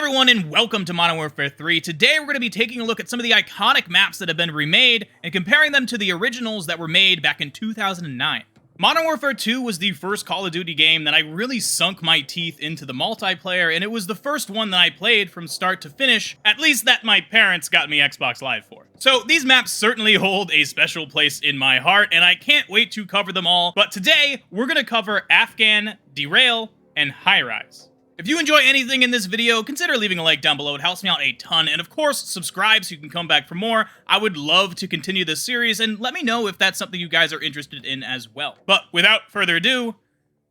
everyone, and welcome to Modern Warfare 3. Today we're going to be taking a look at some of the iconic maps that have been remade and comparing them to the originals that were made back in 2009. Modern Warfare 2 was the first Call of Duty game that I really sunk my teeth into the multiplayer, and it was the first one that I played from start to finish, at least that my parents got me Xbox Live for. So these maps certainly hold a special place in my heart, and I can't wait to cover them all, but today we're going to cover Afghan, Derail, and Highrise. If you enjoy anything in this video, consider leaving a like down below. It helps me out a ton. And of course, subscribe so you can come back for more. I would love to continue this series, and let me know if that's something you guys are interested in as well. But without further ado,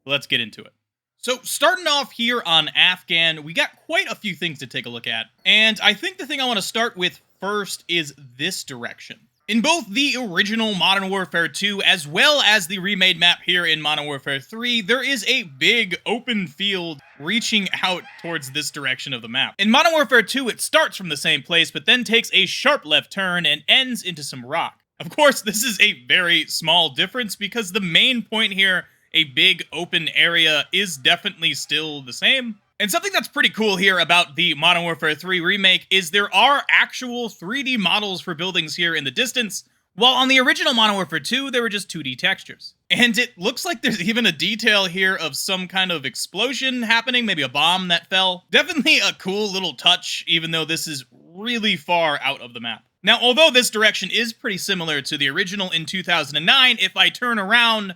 let's get into it. So starting off here on Afghan, we got quite a few things to take a look at. And I think the thing I want to start with first is this direction. In both the original Modern Warfare 2 as well as the remade map here in Modern Warfare 3, there is a big open field reaching out towards this direction of the map. In Modern Warfare 2, it starts from the same place, but then takes a sharp left turn and ends into some rock. Of course, this is a very small difference because the main point here, a big open area, is definitely still the same. And something that's pretty cool here about the Modern Warfare 3 remake is there are actual 3D models for buildings here in the distance, while on the original Modern Warfare 2, there were just 2D textures. And it looks like there's even a detail here of some kind of explosion happening, maybe a bomb that fell. Definitely a cool little touch, even though this is really far out of the map. Now, although this direction is pretty similar to the original in 2009, if I turn around,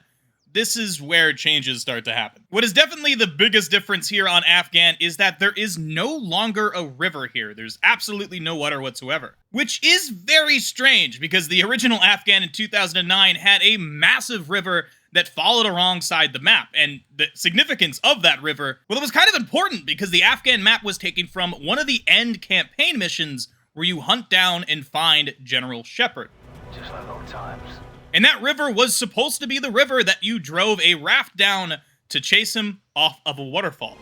this is where changes start to happen. What is definitely the biggest difference here on Afghan is that there is no longer a river here. There's absolutely no water whatsoever. Which is very strange because the original Afghan in 2009 had a massive river that followed alongside the map. And the significance of that river, well, it was kind of important because the Afghan map was taken from one of the end campaign missions where you hunt down and find General Shepard. Just like old times. And that river was supposed to be the river that you drove a raft down to chase him off of a waterfall.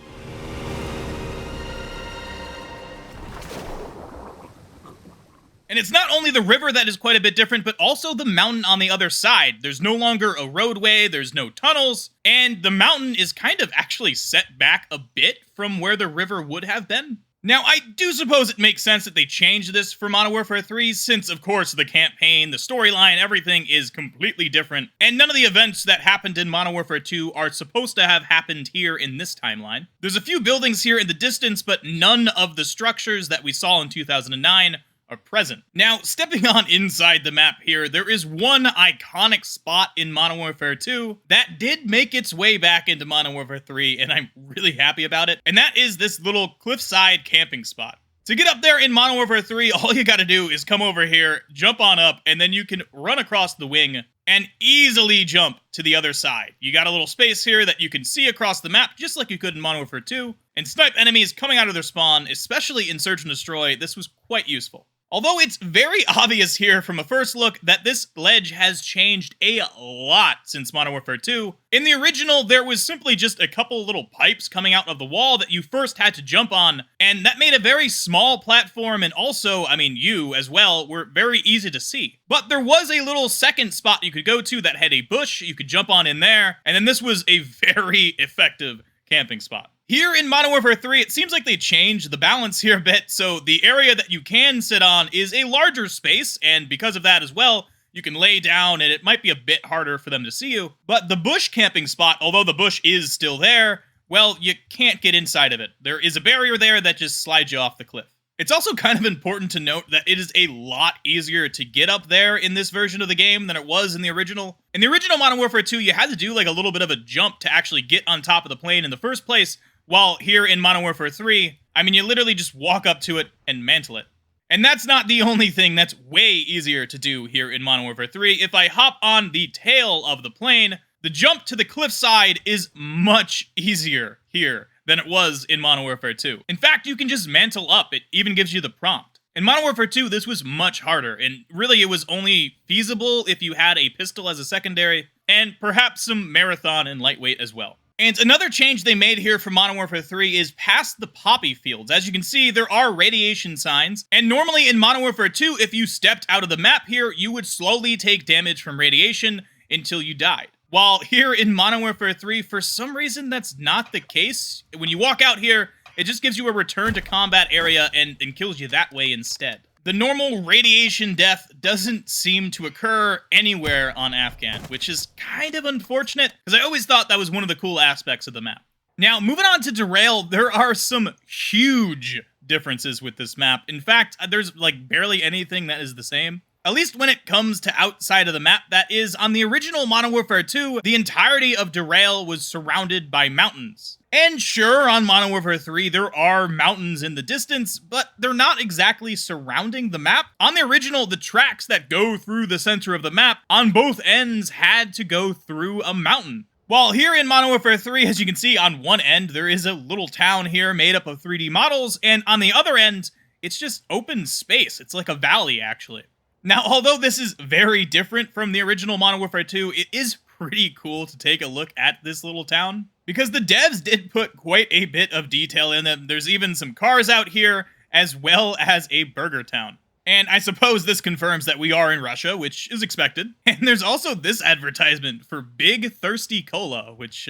And it's not only the river that is quite a bit different, but also the mountain on the other side. There's no longer a roadway, there's no tunnels, and the mountain is kind of actually set back a bit from where the river would have been. Now, I do suppose it makes sense that they changed this for Modern Warfare 3, since, of course, the campaign, the storyline, everything is completely different, and none of the events that happened in Modern Warfare 2 are supposed to have happened here in this timeline. There's a few buildings here in the distance, but none of the structures that we saw in 2009 are present. Now, stepping on inside the map here, there is one iconic spot in Modern Warfare 2 that did make its way back into Modern Warfare 3, and I'm really happy about it, and that is this little cliffside camping spot. To get up there in Modern Warfare 3, all you gotta do is come over here, jump on up, and then you can run across the wing and easily jump to the other side. You got a little space here that you can see across the map, just like you could in Modern Warfare 2, and snipe enemies coming out of their spawn, especially in Search and Destroy. This was quite useful. Although it's very obvious here from a first look that this ledge has changed a lot since Modern Warfare 2. In the original, there was simply just a couple little pipes coming out of the wall that you first had to jump on, and that made a very small platform, and also, you as well, were very easy to see. But there was a little second spot you could go to that had a bush you could jump on in there, and then this was a very effective camping spot. Here in Modern Warfare 3, it seems like they changed the balance here a bit, so the area that you can sit on is a larger space, and because of that as well, you can lay down and it might be a bit harder for them to see you. But the bush camping spot, although the bush is still there, well, you can't get inside of it. There is a barrier there that just slides you off the cliff. It's also kind of important to note that it is a lot easier to get up there in this version of the game than it was in the original. In the original Modern Warfare 2, you had to do like a little bit of a jump to actually get on top of the plane in the first place, while here in Modern Warfare 3, you literally just walk up to it and mantle it. And that's not the only thing that's way easier to do here in Modern Warfare 3. If I hop on the tail of the plane, the jump to the cliffside is much easier here than it was in Modern Warfare 2. In fact, you can just mantle up. It even gives you the prompt. In Modern Warfare 2, this was much harder, and really it was only feasible if you had a pistol as a secondary, and perhaps some marathon and lightweight as well. And another change they made here for Modern Warfare 3 is past the poppy fields. As you can see, there are radiation signs, and normally in Modern Warfare 2, if you stepped out of the map here, you would slowly take damage from radiation until you died. While here in Modern Warfare 3, for some reason, that's not the case. When you walk out here, It just gives you a return to combat area and kills you that way instead. The normal radiation death doesn't seem to occur anywhere on Afghan, which is kind of unfortunate, because I always thought that was one of the cool aspects of the map. Now, moving on to Derail, there are some huge differences with this map. In fact, there's like barely anything that is the same. At least when it comes to outside of the map, that is, on the original Modern Warfare 2, the entirety of Derail was surrounded by mountains. And sure, on Modern Warfare 3, there are mountains in the distance, but they're not exactly surrounding the map. On the original, the tracks that go through the center of the map on both ends had to go through a mountain. While here in Modern Warfare 3, as you can see, on one end, there is a little town here made up of 3D models, and on the other end, it's just open space. It's like a valley, actually. Now, although this is very different from the original Modern Warfare 2, it is pretty cool to take a look at this little town, because the devs did put quite a bit of detail in them. There's even some cars out here, as well as a burger town. And I suppose this confirms that we are in Russia, which is expected. And there's also this advertisement for Big Thirsty Cola, which,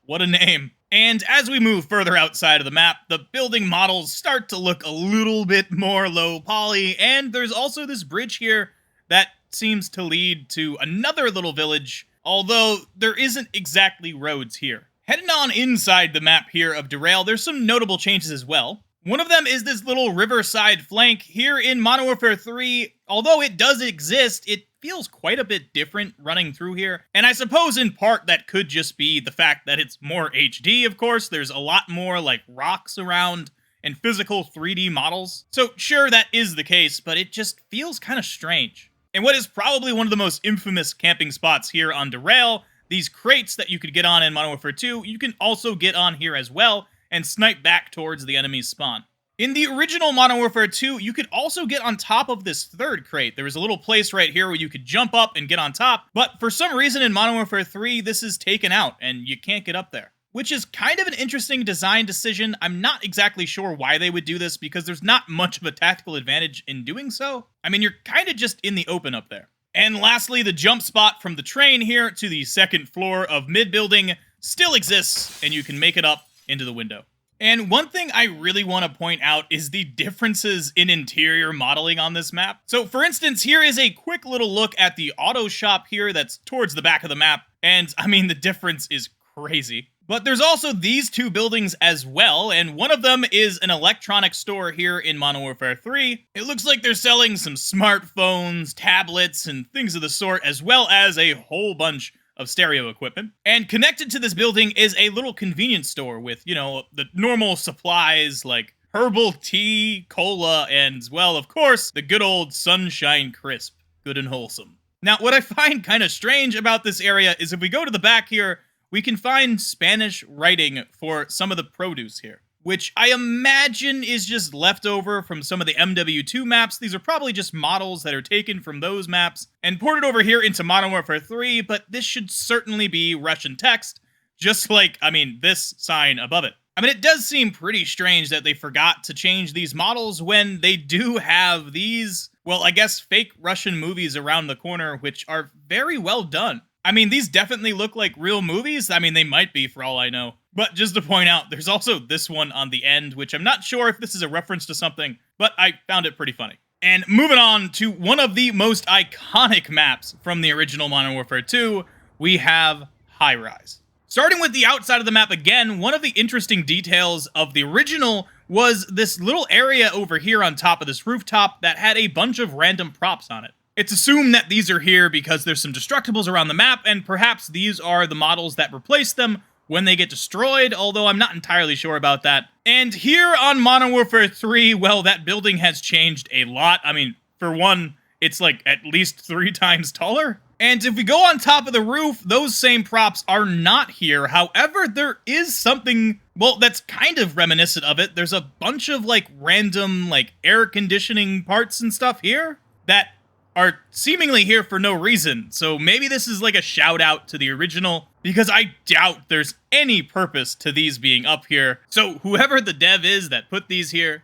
what a name. And as we move further outside of the map, the building models start to look a little bit more low poly, and there's also this bridge here that seems to lead to another little village, although there isn't exactly roads here. Heading on inside the map here of Derail, there's some notable changes as well. One of them is this little riverside flank here in Modern Warfare 3. Although it does exist, it feels quite a bit different running through here. And I suppose in part that could just be the fact that it's more HD, of course. There's a lot more like rocks around and physical 3D models. So sure, that is the case, but it just feels kind of strange. And what is probably one of the most infamous camping spots here on Derail, these crates that you could get on in Modern Warfare 2, you can also get on here as well, and snipe back towards the enemy's spawn. In the original Modern Warfare 2, you could also get on top of this third crate. There was a little place right here where you could jump up and get on top, but for some reason in Modern Warfare 3, this is taken out, and you can't get up there. Which is kind of an interesting design decision. I'm not exactly sure why they would do this, because there's not much of a tactical advantage in doing so. I mean, you're kind of just in the open up there. And lastly, the jump spot from the train here to the second floor of mid-building still exists, and you can make it up into the window. And one thing I really want to point out is the differences in interior modeling on this map. So for instance, here is a quick little look at the auto shop here that's towards the back of the map. And I mean, the difference is crazy. But there's also these two buildings as well, and one of them is an electronics store here in Modern Warfare 3. It looks like they're selling some smartphones, tablets, and things of the sort, as well as a whole bunch of stereo equipment. And connected to this building is a little convenience store with, you know, the normal supplies like herbal tea, cola, and, well, of course, the good old Sunshine Crisp. Good and wholesome. Now, what I find kind of strange about this area is if we go to the back here, we can find Spanish writing for some of the produce here, which I imagine is just leftover from some of the MW2 maps. These are probably just models that are taken from those maps and ported over here into Modern Warfare 3, but this should certainly be Russian text, just like, I mean, this sign above it. I mean, it does seem pretty strange that they forgot to change these models when they do have these, well, I guess fake Russian movies around the corner, which are very well done. I mean, these definitely look like real movies. I mean, they might be for all I know. But just to point out, there's also this one on the end, which I'm not sure if this is a reference to something, but I found it pretty funny. And moving on to one of the most iconic maps from the original Modern Warfare 2, we have Highrise. Starting with the outside of the map again, one of the interesting details of the original was this little area over here on top of this rooftop that had a bunch of random props on it. It's assumed that these are here because there's some destructibles around the map, and perhaps these are the models that replace them when they get destroyed, although I'm not entirely sure about that. And here on Modern Warfare 3, well, that building has changed a lot. I mean, for one, it's like at least 3 times taller. And if we go on top of the roof, those same props are not here. However, there is something, well, that's kind of reminiscent of it. There's a bunch of like random like air conditioning parts and stuff here that are seemingly here for no reason. So maybe this is like a shout out to the original, because I doubt there's any purpose to these being up here. So whoever the dev is that put these here,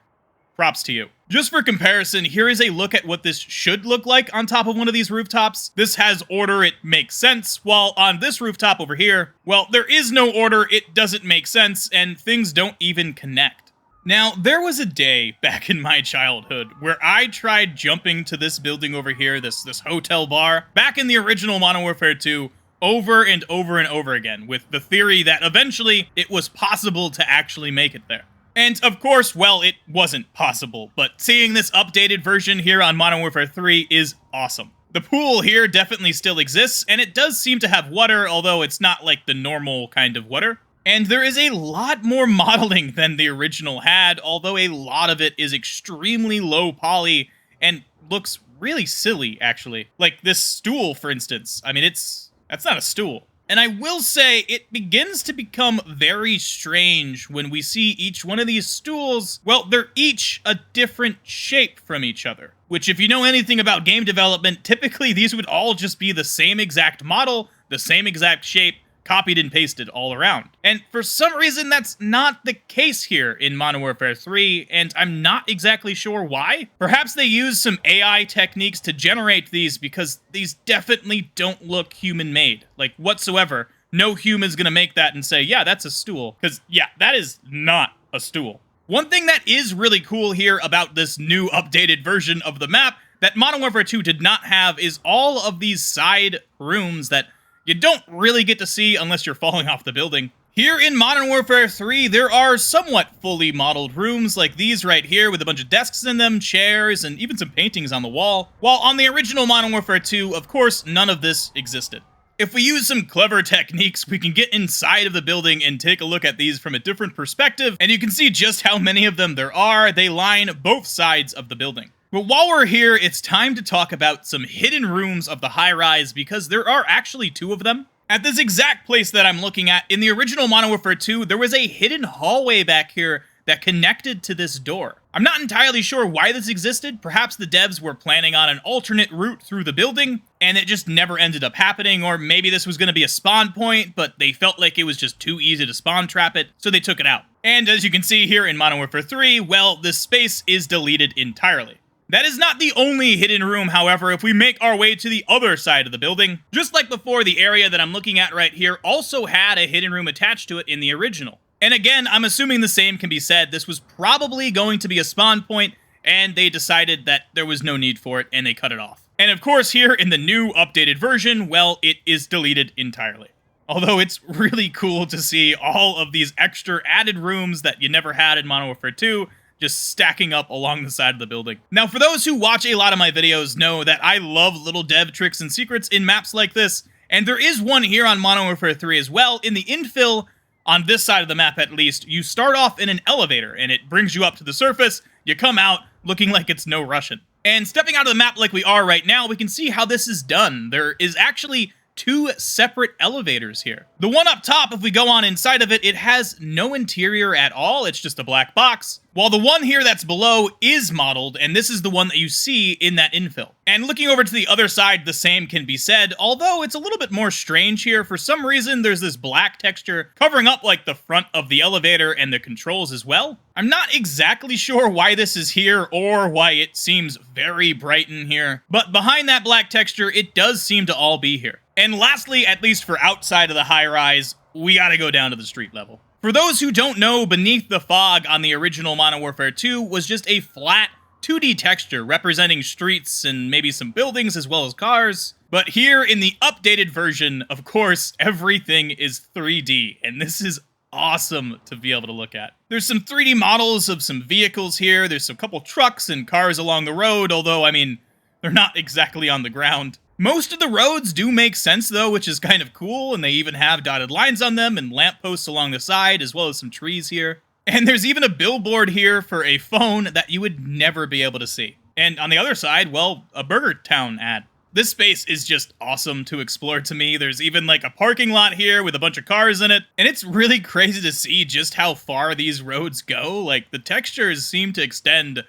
props to you. Just for comparison, here is a look at what this should look like on top of one of these rooftops. This has order, it makes sense, while on this rooftop over here, well, there is no order, it doesn't make sense, and things don't even connect. Now, there was a day back in my childhood where I tried jumping to this building over here, this hotel bar, back in the original Modern Warfare 2, over and over and over again, with the theory that eventually it was possible to actually make it there. And of course, well, it wasn't possible, but seeing this updated version here on Modern Warfare 3 is awesome. The pool here definitely still exists, and it does seem to have water, although it's not like the normal kind of water. And there is a lot more modeling than the original had, although a lot of it is extremely low poly and looks really silly, actually. Like this stool, for instance. I mean, that's not a stool. And I will say, it begins to become very strange when we see each one of these stools. Well, they're each a different shape from each other. Which, if you know anything about game development, typically these would all just be the same exact model, the same exact shape, copied and pasted all around. And for some reason, that's not the case here in Modern Warfare 3, and I'm not exactly sure why. Perhaps they use some AI techniques to generate these because these definitely don't look human-made, like whatsoever. No human's gonna make that and say, yeah, that's a stool, because yeah, that is not a stool. One thing that is really cool here about this new updated version of the map that Modern Warfare 2 did not have is all of these side rooms that you don't really get to see unless you're falling off the building. Here in Modern Warfare 3, there are somewhat fully modeled rooms like these right here with a bunch of desks in them, chairs, and even some paintings on the wall. While on the original Modern Warfare 2, of course, none of this existed. If we use some clever techniques, we can get inside of the building and take a look at these from a different perspective, and you can see just how many of them there are. They line both sides of the building. But while we're here, it's time to talk about some hidden rooms of the high-rise, because there are actually two of them. At this exact place that I'm looking at, in the original Modern Warfare 2, there was a hidden hallway back here that connected to this door. I'm not entirely sure why this existed. Perhaps the devs were planning on an alternate route through the building, and it just never ended up happening, or maybe this was going to be a spawn point, but they felt like it was just too easy to spawn trap it, so they took it out. And as you can see here in Modern Warfare 3, well, this space is deleted entirely. That is not the only hidden room, however, if we make our way to the other side of the building. Just like before, the area that I'm looking at right here also had a hidden room attached to it in the original. And again, I'm assuming the same can be said. This was probably going to be a spawn point, and they decided that there was no need for it, and they cut it off. And of course, here in the new updated version, well, it is deleted entirely. Although it's really cool to see all of these extra added rooms that you never had in Modern Warfare 2, just stacking up along the side of the building. Now, for those who watch a lot of my videos know that I love little dev tricks and secrets in maps like this, and there is one here on Modern Warfare 3 as well. In the infill, on this side of the map at least, you start off in an elevator, and it brings you up to the surface. You come out looking like it's no Russian. And stepping out of the map like we are right now, we can see how this is done. There is actually two separate elevators here. The one up top, if we go on inside of it, it has no interior at all. It's just a black box. While the one here that's below is modeled, and this is the one that you see in that infill. And looking over to the other side, the same can be said, although it's a little bit more strange here. For some reason, there's this black texture covering up like the front of the elevator and the controls as well. I'm not exactly sure why this is here or why it seems very bright in here, but behind that black texture, it does seem to all be here. And lastly, at least for outside of the high rise, we gotta go down to the street level. For those who don't know, beneath the fog on the original Modern Warfare 2 was just a flat 2D texture representing streets and maybe some buildings as well as cars. But here in the updated version, of course, everything is 3D, and this is awesome to be able to look at. There's some 3D models of some vehicles here. There's a couple trucks and cars along the road, although, I mean, they're not exactly on the ground. Most of the roads do make sense, though, which is kind of cool, and they even have dotted lines on them and lampposts along the side, as well as some trees here. And there's even a billboard here for a phone that you would never be able to see. And on the other side, well, a Burger Town ad. This space is just awesome to explore to me. There's even like a parking lot here with a bunch of cars in it. And it's really crazy to see just how far these roads go. Like, the textures seem to extend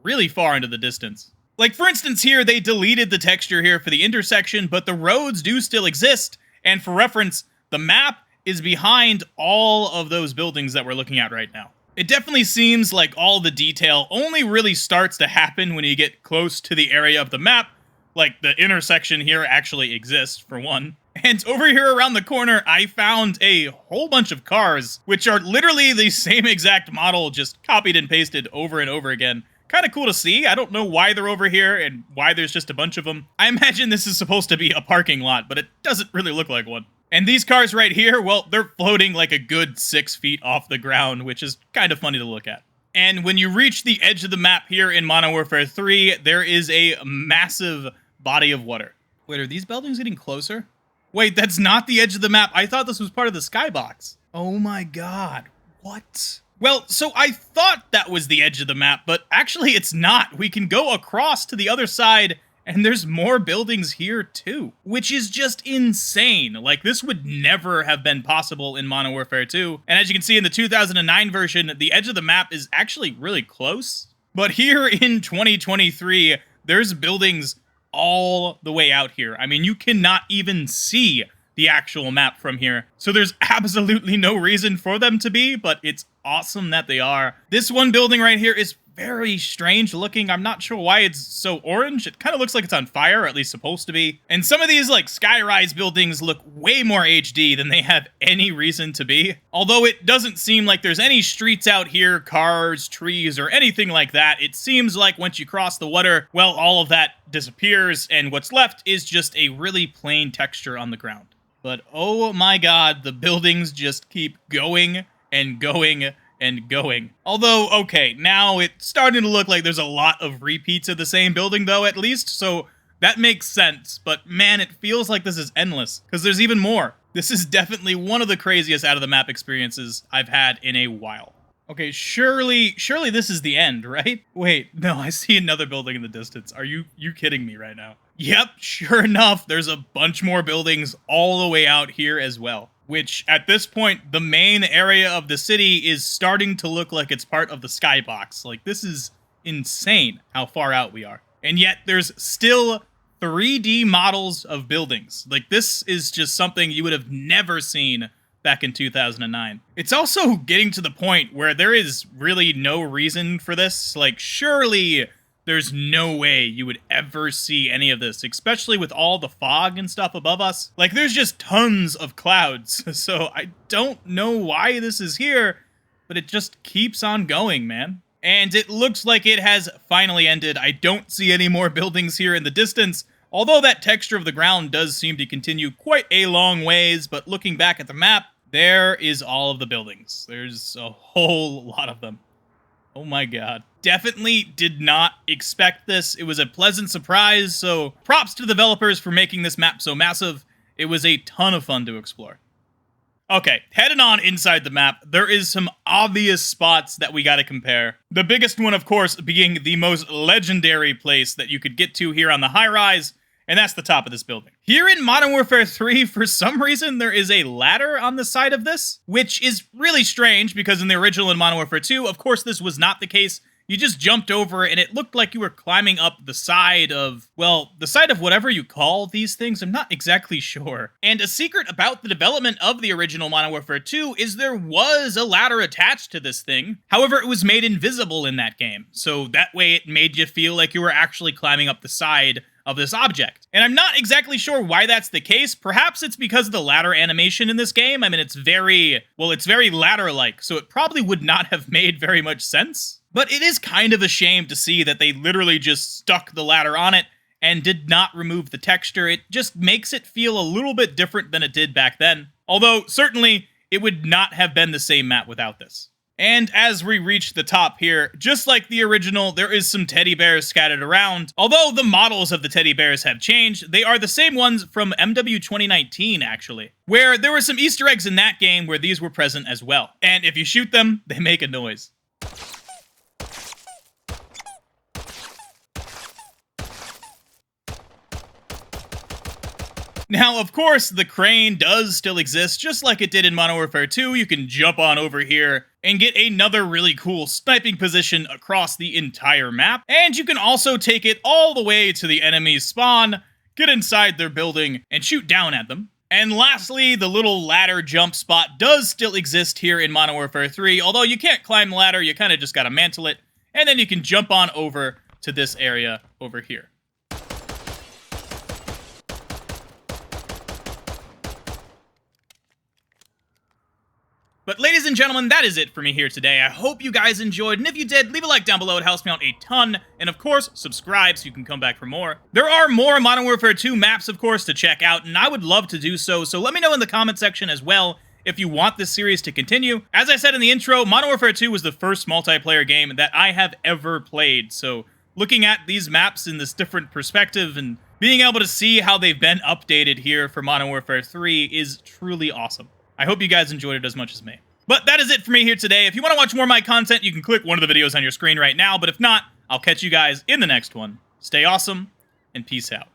really far into the distance. Like, for instance, here, they deleted the texture here for the intersection, but the roads do still exist. And for reference, the map is behind all of those buildings that we're looking at right now. It definitely seems like all the detail only really starts to happen when you get close to the area of the map. Like, the intersection here actually exists, for one. And over here around the corner, I found a whole bunch of cars, which are literally the same exact model, just copied and pasted over and over again. Kind of cool to see. I don't know why they're over here and why there's just a bunch of them. I imagine this is supposed to be a parking lot, but it doesn't really look like one. And these cars right here, well, they're floating like a good 6 feet off the ground, which is kind of funny to look at. And when you reach the edge of the map here in Modern Warfare 3, there is a massive body of water. Wait, are these buildings getting closer? Wait, that's not the edge of the map. I thought this was part of the skybox. Oh my god. What? Well, so I thought that was the edge of the map, but actually it's not. We can go across to the other side, and there's more buildings here too, which is just insane. Like, this would never have been possible in Modern Warfare 2. And as you can see in the 2009 version, the edge of the map is actually really close. But here in 2023, there's buildings all the way out here. I mean, you cannot even see the actual map from here. So there's absolutely no reason for them to be, but it's awesome that they are. This one building right here is very strange looking. I'm not sure why it's so orange. It kind of looks like it's on fire, or at least supposed to be. And some of these like skyrise buildings look way more HD than they have any reason to be. Although it doesn't seem like there's any streets out here, cars, trees, or anything like that. It seems like once you cross the water, well, all of that disappears, and what's left is just a really plain texture on the ground. But oh my god, the buildings just keep going and going and going. Although, okay, now it's starting to look like there's a lot of repeats of the same building, though, at least, so that makes sense. But man, it feels like this is endless, because there's even more. This is definitely one of the craziest out of the map experiences I've had in a while. Okay, surely this is the end, right? Wait, no, I see another building in the distance. Are you kidding me right now? Yep, sure enough, there's a bunch more buildings all the way out here as well. Which, at this point, the main area of the city is starting to look like it's part of the skybox. Like, this is insane how far out we are. And yet, there's still 3D models of buildings. Like, this is just something you would have never seen back in 2009. It's also getting to the point where there is really no reason for this. Like, surely there's no way you would ever see any of this, especially with all the fog and stuff above us. Like, there's just tons of clouds, so I don't know why this is here, but it just keeps on going, man. And it looks like it has finally ended. I don't see any more buildings here in the distance, although that texture of the ground does seem to continue quite a long ways, but looking back at the map, there is all of the buildings. There's a whole lot of them. Oh my god. Definitely did not expect this. It was a pleasant surprise, so props to the developers for making this map so massive. It was a ton of fun to explore. Okay, heading on inside the map, there is some obvious spots that we gotta compare. The biggest one, of course, being the most legendary place that you could get to here on the Highrise, and that's the top of this building. Here in Modern Warfare 3, for some reason, there is a ladder on the side of this, which is really strange, because in the original in Modern Warfare 2, of course, this was not the case. You just jumped over, and it looked like you were climbing up the side of, well, the side of whatever you call these things. I'm not exactly sure. And a secret about the development of the original Modern Warfare 2 is there was a ladder attached to this thing. However, it was made invisible in that game, so that way it made you feel like you were actually climbing up the side of this object. And I'm not exactly sure why that's the case. Perhaps it's because of the ladder animation in this game. I mean, it's very ladder-like, so it probably would not have made very much sense. But it is kind of a shame to see that they literally just stuck the ladder on it and did not remove the texture. It just makes it feel a little bit different than it did back then. Although, certainly, it would not have been the same map without this. And as we reach the top here, just like the original, there is some teddy bears scattered around. Although the models of the teddy bears have changed, they are the same ones from MW 2019, actually, where there were some Easter eggs in that game where these were present as well. And if you shoot them, they make a noise. Now, of course, the crane does still exist, just like it did in Modern Warfare 2. You can jump on over here and get another really cool sniping position across the entire map. And you can also take it all the way to the enemy's spawn, get inside their building, and shoot down at them. And lastly, the little ladder jump spot does still exist here in Modern Warfare 3, although you can't climb the ladder, you kind of just gotta mantle it, and then you can jump on over to this area over here. But ladies and gentlemen, that is it for me here today. I hope you guys enjoyed, and if you did, leave a like down below. It helps me out a ton. And of course, subscribe so you can come back for more. There are more Modern Warfare 2 maps, of course, to check out, and I would love to do so. So let me know in the comment section as well if you want this series to continue. As I said in the intro, Modern Warfare 2 was the first multiplayer game that I have ever played. So looking at these maps in this different perspective and being able to see how they've been updated here for Modern Warfare 3 is truly awesome. I hope you guys enjoyed it as much as me. But that is it for me here today. If you want to watch more of my content, you can click one of the videos on your screen right now. But if not, I'll catch you guys in the next one. Stay awesome, and peace out.